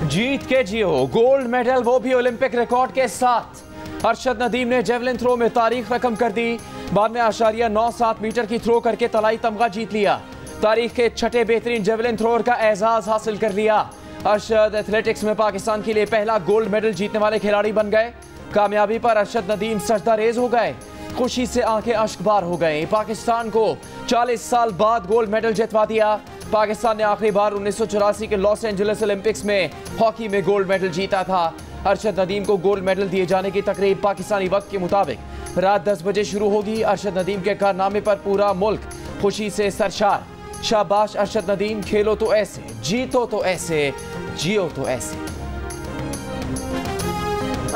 जीत के जियो, gold medal वो भी ओलंपिक रिकॉर्ड के साथ। अरशद नदीम ने जेवलिन थ्रो में तारीख रकम कर दी। 92.97 मीटर की थ्रो करके तलाई तमगा जीत लिया। तारीख के छठे बेहतरीन जेवलिन थ्रोअर का एजाज हासिल कर लिया। अरशद एथलेटिक्स में पाकिस्तान के लिए पहला गोल्ड मेडल जीतने वाले खिलाड़ी बन गए। कामयाबी पर अरशद नदीम सजदा रेज हो गए, खुशी से आंखें अश्कबार हो गए। पाकिस्तान को 40 साल बाद गोल्ड मेडल जितवा दिया। पाकिस्तान ने आखिरी बार 1984 के लॉस एंजलिस ओलंपिक्स में हॉकी में गोल्ड मेडल जीता था। अरशद नदीम को गोल्ड मेडल दिए जाने की तकरीब पाकिस्तानी वक्त के मुताबिक रात 10 बजे शुरू होगी। अरशद नदीम के कारनामे पर पूरा मुल्क खुशी से सरशार। शाबाश अरशद नदीम, खेलो तो ऐसे, जीतो तो ऐसे, जियो तो ऐसे।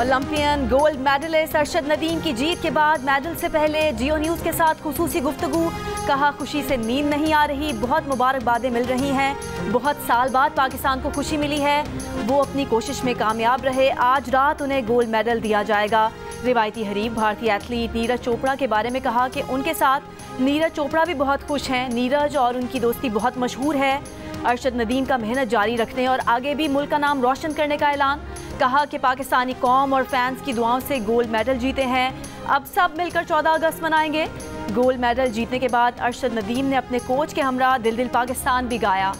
Olympian gold medallist Arshad Nadeem की जीत के बाद मेडल से पहले जियो न्यूज़ के साथ खुसूसी गुफ्तगू। कहा, खुशी से नींद नहीं आ रही, बहुत मुबारकबादें मिल रही हैं। बहुत साल बाद पाकिस्तान को खुशी मिली है, वो अपनी कोशिश में कामयाब रहे। आज रात उन्हें गोल्ड मेडल दिया जाएगा। रिवायती हरीफ भारतीय एथलीट नीरज चोपड़ा के बारे में कहा कि उनके साथ नीरज चोपड़ा भी बहुत खुश हैं। नीरज और उनकी दोस्ती बहुत मशहूर है। अरशद नदीम का मेहनत जारी रखने और आगे भी मुल्क का नाम रोशन करने का ऐलान। कहा कि पाकिस्तानी कौम और फैंस की दुआओं से गोल्ड मेडल जीते हैं। अब सब मिलकर 14 अगस्त मनाएंगे। गोल्ड मेडल जीतने के बाद अरशद नदीम ने अपने कोच के हमरा दिल दिल पाकिस्तान भी गाया।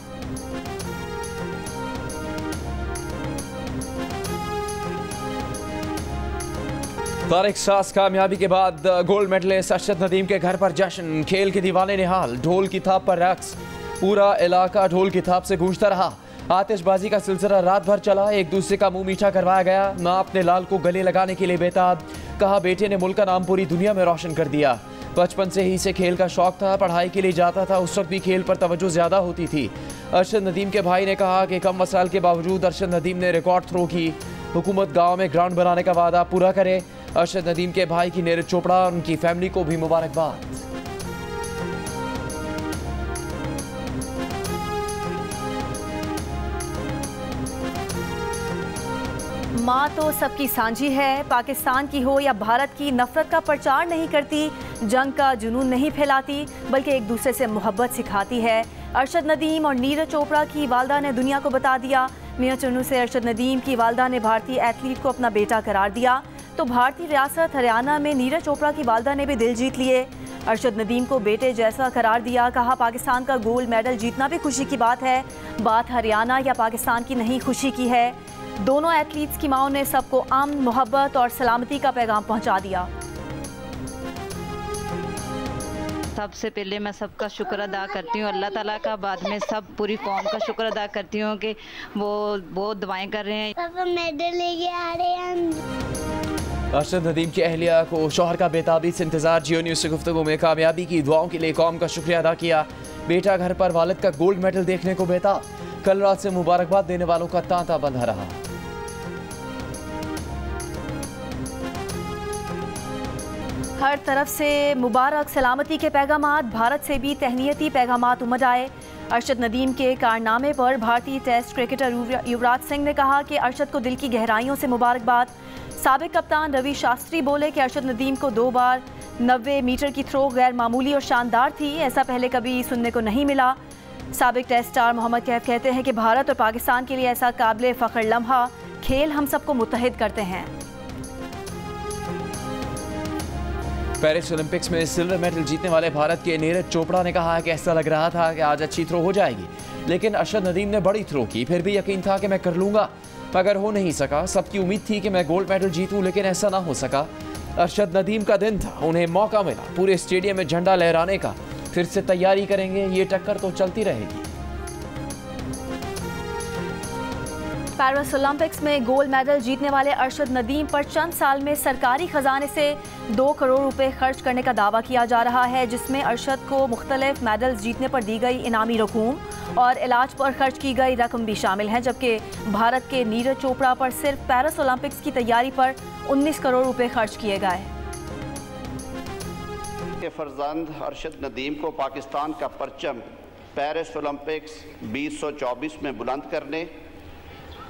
तारिक सास कामयाबी के बाद गोल्ड मेडलिस्ट अरशद नदीम के घर पर जश्न। खेल के दीवाने निहाल, ढोल की थाप पर रक्स। पूरा इलाका ढोल की थाप से गूंजता रहा। आतिशबाजी का सिलसिला रात भर चला। एक दूसरे का मुंह मीठा करवाया गया। माँ अपने लाल को गले लगाने के लिए बेताब। कहा, बेटे ने मुल्क का नाम पूरी दुनिया में रोशन कर दिया। बचपन से ही इसे खेल का शौक था, पढ़ाई के लिए जाता था, उस वक्त भी खेल पर तवज्जो ज्यादा होती थी। अरशद नदीम के भाई ने कहा कि कम वसाइल के बावजूद अरशद नदीम ने रिकॉर्ड थ्रो की। हुकूमत गाँव में ग्राउंड बनाने का वादा पूरा करे। अरशद नदीम के भाई की नीरज चोपड़ा और उनकी फैमिली को भी मुबारकबाद। माँ तो सबकी सांझी है, पाकिस्तान की हो या भारत की, नफरत का प्रचार नहीं करती, जंग का जुनून नहीं फैलाती, बल्कि एक दूसरे से मोहब्बत सिखाती है। अरशद नदीम और नीरज चोपड़ा की वालदा ने दुनिया को बता दिया। मियां चुन्नू से अरशद नदीम की वालदा ने भारतीय एथलीट को अपना बेटा करार दिया, तो भारतीय रियासत हरियाणा में नीरज चोपड़ा की वालदा ने भी दिल जीत लिए। अरशद नदीम को बेटे जैसा करार दिया। कहा, पाकिस्तान का गोल्ड मेडल जीतना भी खुशी की बात है, बात हरियाणा या पाकिस्तान की नहीं, खुशी की है। दोनों एथलीट्स की माओं ने सबको अमन, मोहब्बत और सलामती का पैगाम पहुंचा दिया। सबसे पहले मैं सबका शुक्र अदा करती हूँ अल्लाह ताला का, बाद में सब पूरी कौम का शुक्र अदा करती हूँ कि वो बहुत दुआएं कर रहे हैं। पापा मेडल लेके आ रहे हैं। अरशद नदीम की अहलिया को शौहर का बेताबी से इंतजार। जियो न्यूज़ से गुफ्तगू में कामयाबी की दुआओं के लिए कौम का शुक्रिया अदा किया। बेटा घर पर वालिद का गोल्ड मेडल देखने को बेताब। कल रात से मुबारकबाद देने वालों का तांता बंधा रहा। हर तरफ से मुबारक सलामती के पैगामात, भारत से भी तहनीती पैगामात उमड़ आए। अरशद नदीम के कारनामे पर भारतीय टेस्ट क्रिकेटर युवराज सिंह ने कहा कि अरशद को दिल की गहराइयों से मुबारकबाद। साबिक कप्तान रवि शास्त्री बोले कि अरशद नदीम को 2 बार 90 मीटर की थ्रो गैर मामूली और शानदार थी, ऐसा पहले कभी सुनने को नहीं मिला। साबिक टेस्ट स्टार मोहम्मद कैफ कहते हैं कि भारत और पाकिस्तान के लिए ऐसा काबिल फ़ख्र लम्हा, खेल हम सबको मुत्तहिद करते हैं। पेरिस ओलंपिक्स में सिल्वर मेडल जीतने वाले भारत के नीरज चोपड़ा ने कहा कि ऐसा लग रहा था कि आज अच्छी थ्रो हो जाएगी, लेकिन अरशद नदीम ने बड़ी थ्रो की, फिर भी यकीन था कि मैं कर लूंगा, मगर हो नहीं सका। सबकी उम्मीद थी कि मैं गोल्ड मेडल जीतूं, लेकिन ऐसा ना हो सका। अरशद नदीम का दिन था, उन्हें मौका मिला पूरे स्टेडियम में झंडा लहराने का। फिर से तैयारी करेंगे, ये टक्कर तो चलती रहेगी। पेरिस ओलंपिक्स में गोल्ड मेडल जीतने वाले अरशद नदीम पर चंद साल में सरकारी खजाने से 2 करोड़ रुपए खर्च करने का दावा किया जा रहा है, जिसमें अरशद को मुख्तलिफ मेडल्स जीतने पर दी गई इनामी रकूम और इलाज पर खर्च की गई रकम भी शामिल हैं, जबकि भारत के नीरज चोपड़ा पर सिर्फ पेरिस ओलंपिक्स की तैयारी पर 19 करोड़ रुपए खर्च किए गए। फरजंद अरशद नदीम को पाकिस्तान का परचम पेरिस ओलंपिक्स 2024 में बुलंद करने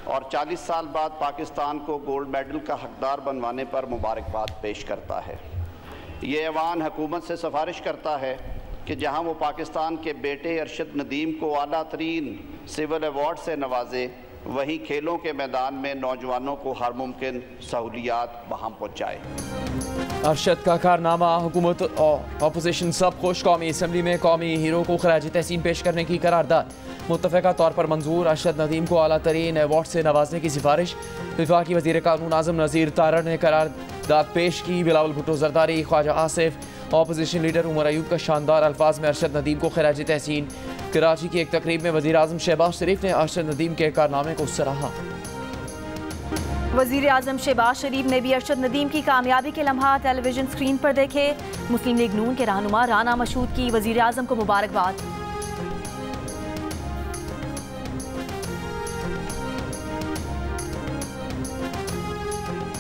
और 40 साल बाद पाकिस्तान को गोल्ड मेडल का हकदार बनवाने पर मुबारकबाद पेश करता है। ये ऐवान हुकूमत से सिफारिश करता है कि जहां वो पाकिस्तान के बेटे अरशद नदीम को आला तरीन सिविल अवार्ड से नवाजे वहीं खेलों के मैदान में नौजवानों को हर मुमकिन सहूलियात बहाम पहुँचाए। अरशद का कारनामा हुकूमत और अपोजिशन सब खुश। कौमी असम्बली में कौमी हीरो को खराज तहसीन पेश करने की करारदाद मुत्तफ़िका तौर पर मंजूर। अरशद नदीम को आला तरीन अवार्ड से नवाजने की सिफारिश। वफाकी वज़ीर कानून आज़म नज़ीर तारड़ ने करारदाद पेश की। बिलावल भुट्टो जरदारी, ख्वाजा आसिफ, अपोजिशन लीडर उमर अयूब का शानदार अल्फाज में अरशद नदीम को खराज तहसीन। कराची की एक तकरीब में वज़ीर आज़म शहबाज शरीफ ने अरशद नदीम के कारनामे को सराहा। वज़ीर आज़म शहबाज शरीफ ने भी अरशद नदीम की कामयाबी के लम्हा टेलीविजन स्क्रीन पर देखे। मुस्लिम लीग नून के रहनुमा राना मशहूद की वज़ीर आज़म को मुबारकबाद।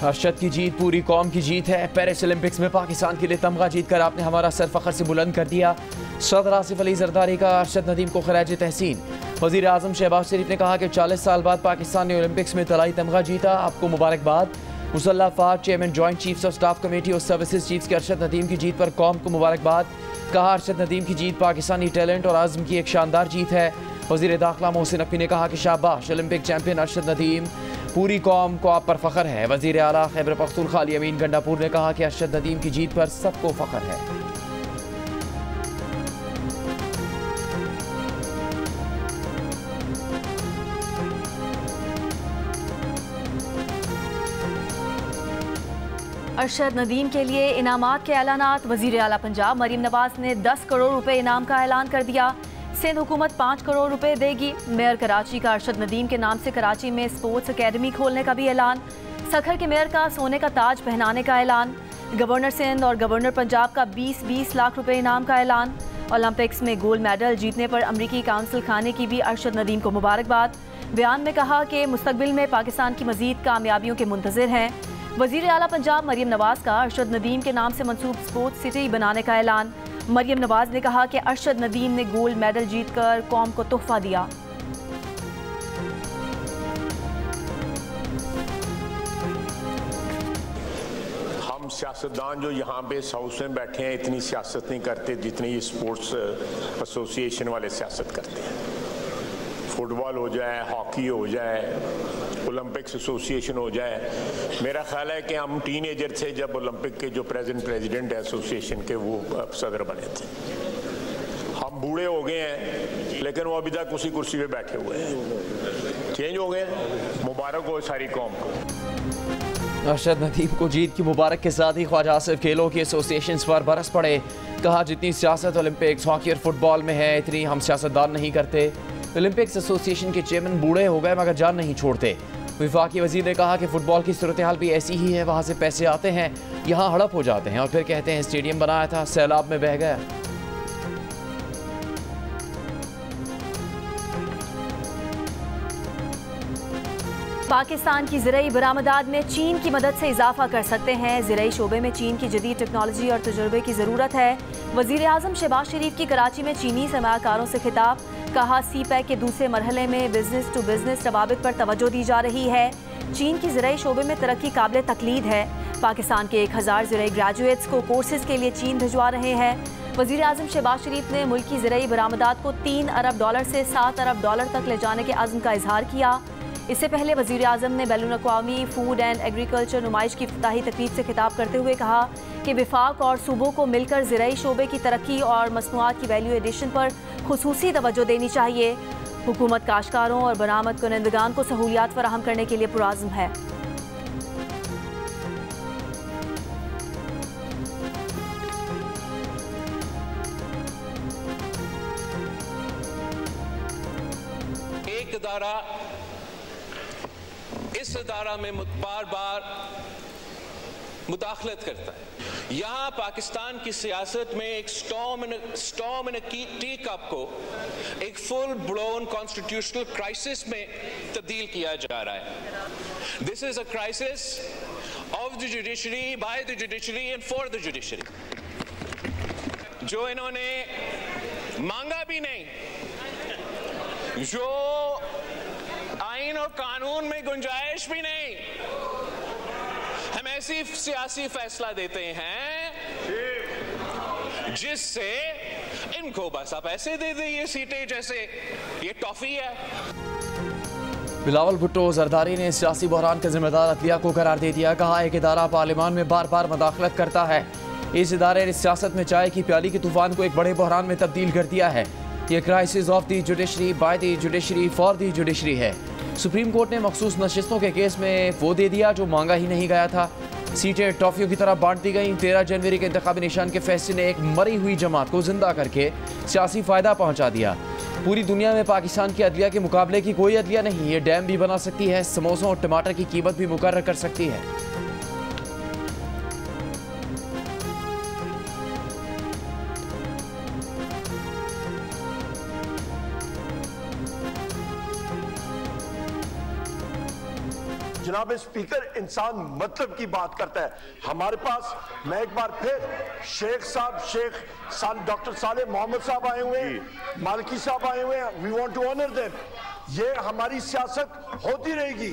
अरशद की जीत पूरी कौम की जीत है। पेरिस ओलंपिक्स में पाकिस्तान के लिए तमगा जीत कर आपने हमारा सर फखर से बुलंद कर दिया। सदर आसिफ अली जरदारी का अरशद नदीम को खराज तहसीन। वज़ीर आज़म शहबाज शरीफ ने कहा कि 40 साल बाद पाकिस्तान ने ओलंपिक्स में तलाई तमगा जीता, आपको मुबारकबाद। मुसल्लह अफ़वाज chairman joint chiefs of staff committee और सर्विसेज चीफ्स के अरशद नदीम की जीत पर कौम को मुबारकबाद। कहा अरशद नदीम की जीत पाकिस्तानी टैलेंट और आज़म की एक शानदार जीत है। वज़ीर दाखिला मोहसिन नकवी ने कहा कि शाबाश ओलंपिक चैंपियन अरशद नदीम, पूरी कौम को आप पर फ़ख्र है। वज़ीर आला खैबर पख्तूनख्वा अली अमीन गंडापुर ने कहा कि अरशद नदीम की जीत पर सबको फ़ख्र है। अरशद नदीम के लिए इनामात के ऐलानात। वज़ीर आला पंजाब मरीम नवाज ने 10 करोड़ रुपए इनाम का ऐलान कर दिया। सिंध हुकूमत 5 करोड़ रुपए देगी। मेयर कराची का अरशद नदीम के नाम से कराची में स्पोर्ट्स अकेडमी खोलने का भी ऐलान। सखर के मेयर का सोने का ताज पहनाने का ऐलान। गवर्नर सिंध और गवर्नर पंजाब का 20-20 लाख रुपए इनाम का ऐलान। ओलंपिक्स में गोल्ड मेडल जीतने पर अमरीकी काउंसिल खाने की भी अरशद नदीम को मुबारकबाद। बयान में कहा कि मुस्तकबिल में पाकिस्तान की मजीद कामयाबियों के मुंतज़िर हैं। वज़ीर आला पंजाब मरीम नवाज का अरशद नदीम के नाम से मंसूब स्पोर्ट्स सिटी बनाने का ऐलान। मरीम नवाज ने कहा कि अरशद नदीम ने गोल्ड मेडल जीतकर कौम को तोहफा दिया। हम सियासतदान जो यहाँ पे हाउस में बैठे हैं इतनी सियासत नहीं करते जितनी ये स्पोर्ट्स एसोसिएशन वाले सियासत करते हैं। फुटबॉल हो जाए, हॉकी हो जाए, ओलंपिक्स एसोसिएशन हो जाए। मेरा ख्याल है कि हम टीनेजर थे जब ओलंपिक के जो प्रेसिडेंट है एसोसिएशन के वो सदर बने थे। हम बूढ़े हो गए हैं लेकिन वो अभी तक उसी कुर्सी पे बैठे हुए हैं। चेंज हो गए। मुबारक हो सारी कौम को। अरशद नदीम को जीत की मुबारक के साथ ही ख्वाजा आसिफ खेलों की एसोसिएशन पर बरस पड़े। कहा जितनी सियासत ओलंपिक्स, हॉकी और फुटबॉल में है इतनी हम सियासतदान नहीं करते। ओलंपिक्स एसोसिएशन के चेयरमैन बूढ़े हो गए मगर जान नहीं छोड़ते। वफाकी वज़ीर ने कहा कि फ़ुटबॉल की सूरत हाल भी ऐसी ही है, वहाँ से पैसे आते हैं, यहाँ हड़प हो जाते हैं और फिर कहते हैं स्टेडियम बनाया था, सैलाब में बह गया। पाकिस्तान की ज़राई बरामदात में चीन की मदद से इजाफा कर सकते हैं। ज़राई शोबे में चीन की जदीद टेक्नोलॉजी और तजुर्बे की ज़रूरत है। वज़ीर आज़म शहबाज शरीफ की कराची में चीनी सरमायाकारों से खिताब। कहा CPEC के दूसरे मरहले में बिजनेस टू बिजनेस रवाबित पर तवज्जो दी जा रही है। चीन की ज़राई शोबे में तरक्की काबिल तकलीद है। पाकिस्तान के 1000 ज़राई ग्रेजुएट्स को कोर्सेज के लिए चीन भिजवा रहे हैं। वज़ीर आज़म शहबाज शरीफ ने मुल्की ज़राई बरामदात को $3 अरब से $7 अरब तक ले जाने के अज़्म का इजहार किया। इससे पहले वज़ीर आज़म ने बैनुल अक़वामी फूड एंड एग्रीकल्चर नुमाइश की इफ्तिताही तकरीब से खिताब करते हुए कहा कि विफाक और सूबों को मिलकर ज़राई शोबे की तरक्की और मसनूआत की वैल्यू एडिशन पर खुसूसी तवज्जो देनी चाहिए। हुकूमत काश्तकारों और बरामद कुनंदगान को सहूलियात फराहम करने के लिए पुरआज़्म है। एक इदारा इस इदारा में बार बार मुदाखलत करता है। यहाँ पाकिस्तान की सियासत में एक स्टॉर्म इन टी कप को एक फुल ब्लोन कॉन्स्टिट्यूशनल क्राइसिस में तब्दील किया जा रहा है। This is a crisis of the judiciary, by the judiciary and for the judiciary. जो इन्होंने मांगा भी नहीं, जो आइन और कानून में गुंजाइश भी नहीं, हम ऐसी सियासी फैसला देते हैं जिससे इनको बस आप ऐसे दे दे ये सीटें जैसे ये टॉफी है। बिलावल भुट्टो जरदारी ने सियासी बहरान का जिम्मेदार अदलिया को करार दे दिया। कहा एक इदारा पार्लियामान में बार बार मदाखलत करता है। इस इदारे ने सियासत में चाय की प्याली के तूफान को एक बड़े बहरान में तब्दील कर दिया है। ये crisis of the judiciary by the judiciary for the judiciary है। सुप्रीम कोर्ट ने मखसूस नशिस्तों के केस में वो दे दिया जो मांगा ही नहीं गया था। सीटें टॉफियों की तरह बांट दी गई। 13 जनवरी के इंतखाबी निशान के फैसले ने एक मरी हुई जमात को जिंदा करके सियासी फायदा पहुंचा दिया। पूरी दुनिया में पाकिस्तान की अदलिया के मुकाबले की कोई अदलिया नहीं। ये डैम भी बना सकती है, समोसों और टमाटर की कीमत भी मुकर्रर कर सकती है। जनाब स्पीकर, इंसान मतलब की बात करता है। हमारे पास मैं एक बार फिर शेख साहब डॉक्टर साले मोहम्मद साहब आए हुए हैं, मालिकी साहब आए हुए हैं। We want to honour them. ये हमारी सियासत होती रहेगी।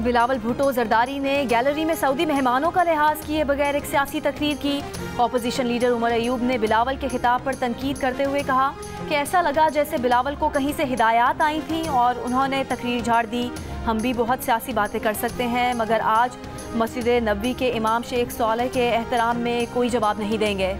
बिलावल भुट्टो जरदारी ने गैलरी में सऊदी मेहमानों का लिहाज किए बगैर एक सियासी तकरीर की। ऑपोजिशन लीडर उमर अयूब ने बिलावल के खिताब पर तनकीद करते हुए कहा कि ऐसा लगा जैसे बिलावल को कहीं से हिदायत आई थी और उन्होंने तकरीर झाड़ दी। हम भी बहुत सियासी बातें कर सकते हैं, मगर आज मस्जिद नबवी के इमाम शेख सालेह के एहतराम में कोई जवाब नहीं देंगे।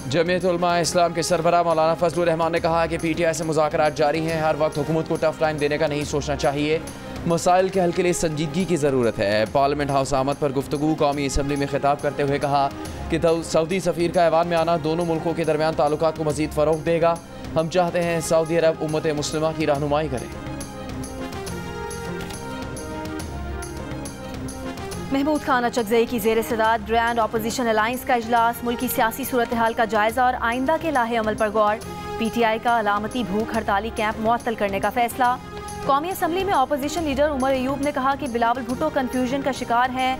जमीयत उलमा इस्लाम के सरबराह मौलाना फजलुर रहमान ने कहा कि PTI से मुज़ाकरात जारी हैं। हर वक्त हुकूमत को टफ टाइम देने का नहीं सोचना चाहिए। मसाइल के हल के लिए संजीदगी की ज़रूरत है। पार्लियामेंट हाउस आमद पर गुफ्तगू। कौमी असम्बली में खिताब करते हुए कहा कि सऊदी सफ़ीर का ऐवान में आना दोनों मुल्कों के दरमियान ताल्लुकात को मज़ीद फ़रोग़ देगा। हम चाहते हैं सऊदी अरब उम्मत मुस्लिमा की रहनुमाई करे। महमूद खान अचकज़ई की ज़ेर सदारत ग्रैंड अपोजिशन अलायंस का इजलास। मुल्की सियासी सूरत हाल का जायज़ा और आइंदा के लाहे अमल पर गौर। PTI का अलामती भूख हड़ताली कैंप मुअत्तल करने का फैसला। कौमी असम्बली में अपोजिशन लीडर उमर अयूब ने कहा कि बिलावल भुट्टो कन्फ्यूजन का शिकार हैं।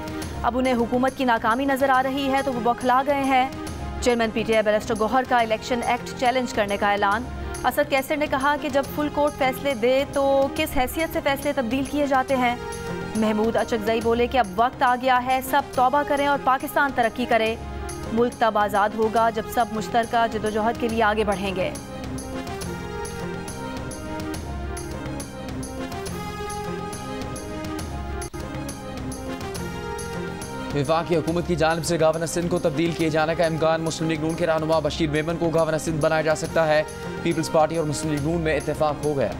अब उन्हें हुकूमत की नाकामी नजर आ रही है तो वो बौखला गए हैं। चेयरमैन PTI बैरिस्टर गौहर का इलेक्शन एक्ट चैलेंज करने का ऐलान। असद कैसर ने कहा कि जब फुल कोर्ट फैसले दे तो किस हैसियत से फैसले तब्दील किए जाते हैं। महमूद अचकज़ई बोले कि अब वक्त आ गया है, सब तौबा करें और पाकिस्तान तरक्की करे। मुल्क तब आज़ाद होगा जब सब मुश्तरका जदोजहद के लिए आगे बढ़ेंगे। वफाकी हुकूमत की जानिब से गवर्नर सिंध को तब्दील किए जाने का इम्कान। मुस्लिम लीग नून के रहनुमा बशीर मेमन को गवर्नर सिंध बनाया जा सकता है। पीपल्स पार्टी और मुस्लिम लीग नून में इत्तेफाक हो गया।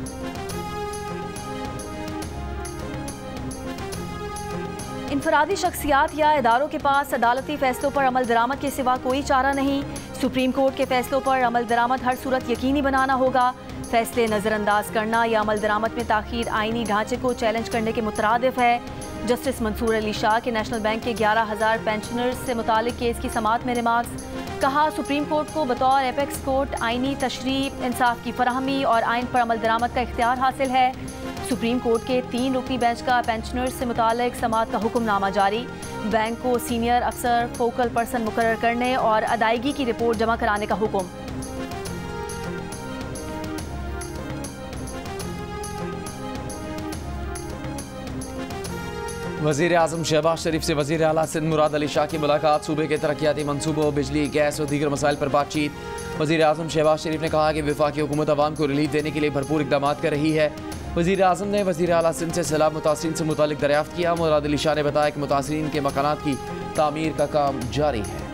इनफरादी शख्सियात या इदारों के पास अदालती फैसलों पर अमल दरामद के सिवा कोई चारा नहीं। सुप्रीम कोर्ट के फैसलों पर अमल दरामद हर सूरत यकीनी बनाना होगा। फैसले नज़रअंदाज करना या अमल दरामद में ताख़ीर आइनी ढांचे को चैलेंज करने के मुतरादिफ है। जस्टिस मंसूर अली शाह के नेशनल बैंक के 11,000 पेंशनर्स से मुतालिक केस की समाअत में रिमार्क्स। कहा सुप्रीम कोर्ट को बतौर एपेक्स कोर्ट आइनी तशरीह, इंसाफ की फराहमी और आइन पर अमल दरामद का इख्तियार हासिल है। सुप्रीम कोर्ट के 3 रुकनी बेंच का पेंशनर्स से मुतालिक समाअत का हुक्मनामा जारी। बैंक को सीनियर अफसर फोकल पर्सन मुकर्रर करने और अदायगी की रिपोर्ट जमा कराने का हुक्म। वज़ीर आज़म शहबाज शरीफ से वज़ीर आला सिंध मुराद अली शाह की मुलाकात। सूबे के तरक्याती मनसूबों, बिजली, गैस और दीगर मसाइल पर बातचीत। वज़ीर आज़म शहबाज शरीफ ने कहा कि वफाकी हुकूमत अवाम को रिलीफ देने के लिए भरपूर इक़दाम कर रही है। वज़ीर आज़म ने वज़ीर आला सिंध से सैलाब मुतासिरीन से मुतालिक दरियाफ्त किया। मुराद अली शाह ने बताया कि मुतासिरीन के मकानात की तामीर का काम जारी है।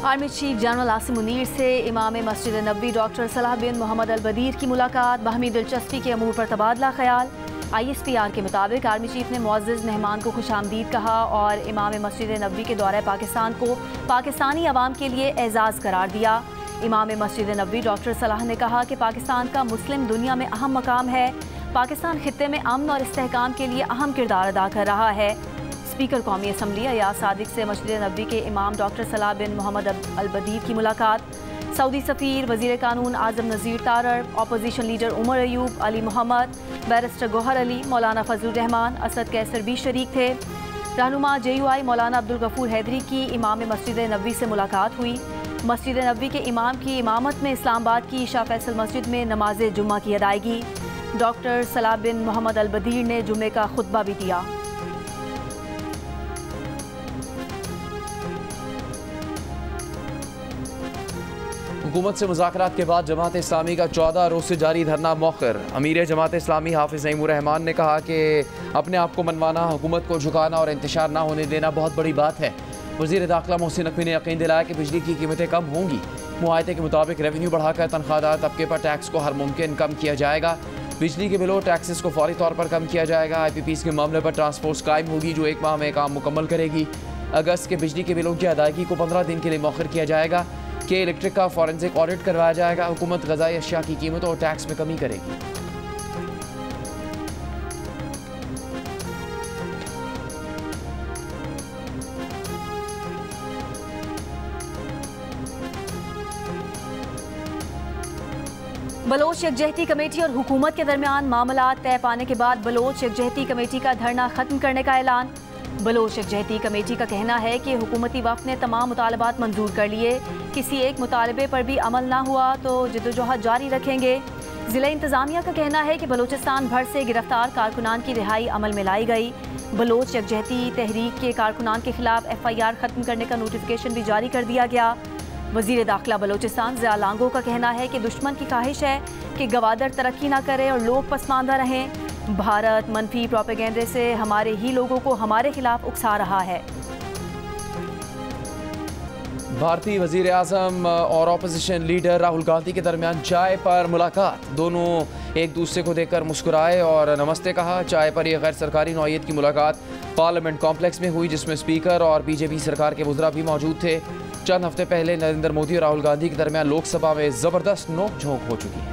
Army chief general Asim Munir से इमाम मस्जिद नबवी डॉक्टर सलाह बिन मोहम्मद अल बदीर की मुलाकात। बाहमी दिलचस्पी के अमूर पर तबादला ख्याल। ISPR के मुताबिक आर्मी चीफ ने मुअज़्ज़िज़ मेहमान को खुशामदीद कहा और इमाम मस्जिद नबवी के दौरे पाकिस्तान को पाकिस्तानी अवाम के लिए एजाज़ करार दिया। इमाम मस्जिद नबवी डॉक्टर सलाह ने कहा कि पाकिस्तान का मुस्लिम दुनिया में अहम मकाम है। पाकिस्तान खित्ते में अमन और इस्तेहकाम के लिए अहम किरदार अदा कर रहा है। स्पीकर कौमी असम्बली अयाज सादिक से मस्जिद नबवी के इमाम डॉक्टर सलाह बिन मोहम्मद अल बदीर की मुलाकात। सऊदी सफ़ीर, वज़ीर कानून Azam Nazeer Tarar, opposition leader Umar Ayub, Ali Mohammad, barrister Gohar Ali, मौलाना फजलुर रहमान, असद कैसर भी शरीक थे। रहनुमा JUI मौलाना अब्दुल गफूर हैदरी की इमाम मस्जिद नबवी से मुलाकात हुई। मस्जिद नबवी के इमाम की इमामत में इस्लामाबाद की ईशा फैसल मस्जिद में नमाज जुम्मा की अदायगी। डॉक्टर सलाह बिन मोहम्मद अल बदीर ने जुमे का खुतबा भी दिया। हुकूमत से मुज़ाकरात के बाद जमात इस्लामी का 14 रोज़ से जारी धरना मौखर। अमीर जमात इस्लामी हाफिज़ नईमुर रहमान ने कहा कि अपने आप को मनवाना, हुकूमत को झुकाना और इंतशार ना होने देना बहुत बड़ी बात है। वज़ीर दाखिला मोहसिन नकवी ने यकीन दिलाया कि बिजली की कीमतें कम होंगी। मुआहदे के मुताबिक रेवेन्यू बढ़ाकर तनख्वाहदार तबके पर टैक्स को हर मुमकिन कम किया जाएगा। बिजली के बिलों टैक्सेस को फौरी तौर पर कम किया जाएगा। IPPs के मामले पर टास्क फोर्स कायम होगी जो 1 माह में काम मुकम्मल करेगी। अगस्त के बिजली के बिलों की अदायगी को 15 दिन के लिए मौखर किया जाएगा कि इलेक्ट्रिक का फॉरेंसिक ऑडिट करवाया जाएगा। हुकूमत ग़िज़ाई अशिया की कीमतों और टैक्स में कमी करेगी। बलोच यकजहती कमेटी और हुकूमत के दरमियान मामला तय पाने के बाद बलोच यकजहती कमेटी का धरना खत्म करने का ऐलान। बलोच यकजहती कमेटी का कहना है कि हुकूमती वफ़द ने तमाम मुतालबात मंजूर कर लिए, किसी एक मुतालबे पर भी अमल ना हुआ तो जद्दोजहद जारी रखेंगे। ज़िला इंतज़ामिया का कहना है कि बलोचिस्तान भर से गिरफ्तार कारकुनान की रिहाई अमल में लाई गई। बलोच यकजहती तहरीक के कारकुनान के खिलाफ FIR ख़त्म करने का नोटिफिकेशन भी जारी कर दिया गया। वज़ीर दाखिला बलोचिस्तान ज़िया लांगो का कहना है कि दुश्मन की ख्वाहिश है कि गवादर तरक्की ना करे और लोग पसमानदा रहें। भारत मनफी प्रोपेगेंडे से हमारे ही लोगों को हमारे खिलाफ उकसा रहा है। भारतीय वज़ीर आज़म और अपोजिशन लीडर राहुल गांधी के दरमियान चाय पर मुलाकात। दोनों एक दूसरे को देखकर मुस्कुराए और नमस्ते कहा। चाय पर यह गैर सरकारी नौइयत की मुलाकात पार्लियामेंट कॉम्प्लेक्स में हुई जिसमें स्पीकर और BJP सरकार के वज़रा भी मौजूद थे। चंद हफ्ते पहले नरेंद्र मोदी और राहुल गांधी के दरमियान लोकसभा में ज़बरदस्त नोक-झोंक हो चुकी है।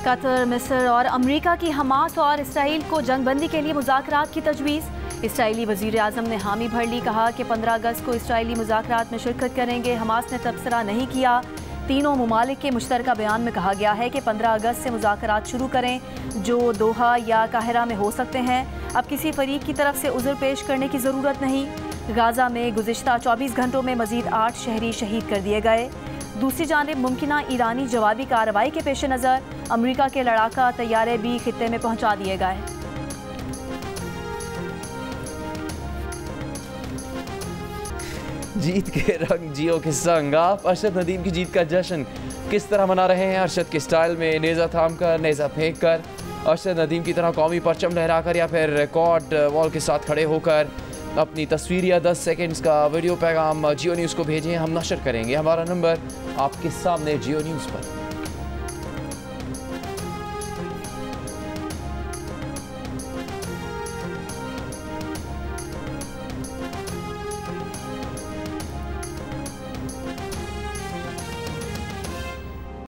कतर, मिस्र और अमेरिका की हमास और इसराइल को जंगबंदी के लिए मुज़ाकरात की तजवीज़। इसराइली वज़ीर आज़म ने हामी भर ली, कहा कि 15 अगस्त को इसराइली मुज़ाकरात में शिरकत करेंगे। हमास ने तबसरा नहीं किया। तीनों ममालिक के मुश्तरका बयान में कहा गया है कि 15 अगस्त से मुज़ाकरात शुरू करें जो दोहा या काहिरा में हो सकते हैं। अब किसी फरीक की तरफ से उज़र पेश करने की ज़रूरत नहीं। गाज़ा में गुज़िश्ता 24 घंटों में मज़ीद 8 शहरी शहीद कर दिए गए। दूसरी जानिब मुमकिना ईरानी जवाबी कार्रवाई के पेश नज़र अमेरिका के लड़ाका तैयारे भी खित्ते में पहुंचा दिए गए। जीत के रंग जियो के संग। आप अरशद नदीम की जीत का जश्न किस तरह मना रहे हैं? अरशद के स्टाइल में नेज़ा थाम कर, नेज़ा फेंक कर, अरशद नदीम की तरह कौमी परचम लहरा कर, या फिर रिकॉर्ड वॉल के साथ खड़े होकर अपनी तस्वीर या 10 सेकंड्स का वीडियो पैगाम जियो न्यूज़ को भेजें। हम नशर करेंगे। हमारा नंबर आपके सामने जियो न्यूज़ पर।